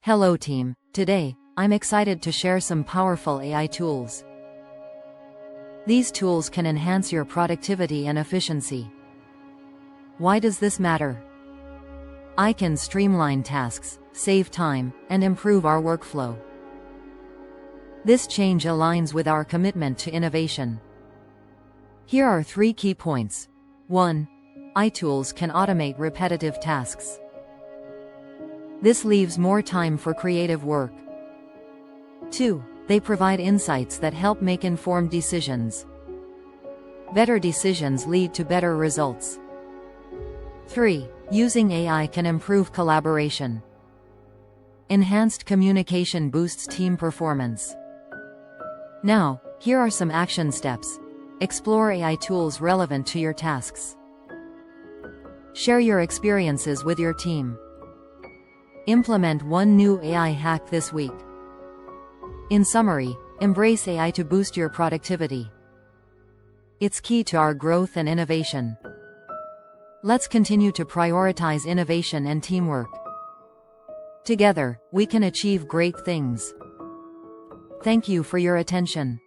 Hello team, today, I'm excited to share some powerful AI tools. These tools can enhance your productivity and efficiency. Why does this matter? AI can streamline tasks, save time, and improve our workflow. This change aligns with our commitment to innovation. Here are 3 key points. 1. AI tools can automate repetitive tasks. This leaves more time for creative work. 2. They provide insights that help make informed decisions. Better decisions lead to better results. 3. Using AI can improve collaboration. Enhanced communication boosts team performance. Now, here are some action steps. Explore AI tools relevant to your tasks. Share your experiences with your team. Implement one new AI hack this week. In summary, embrace AI to boost your productivity. It's key to our growth and innovation. Let's continue to prioritize innovation and teamwork. Together, we can achieve great things. Thank you for your attention.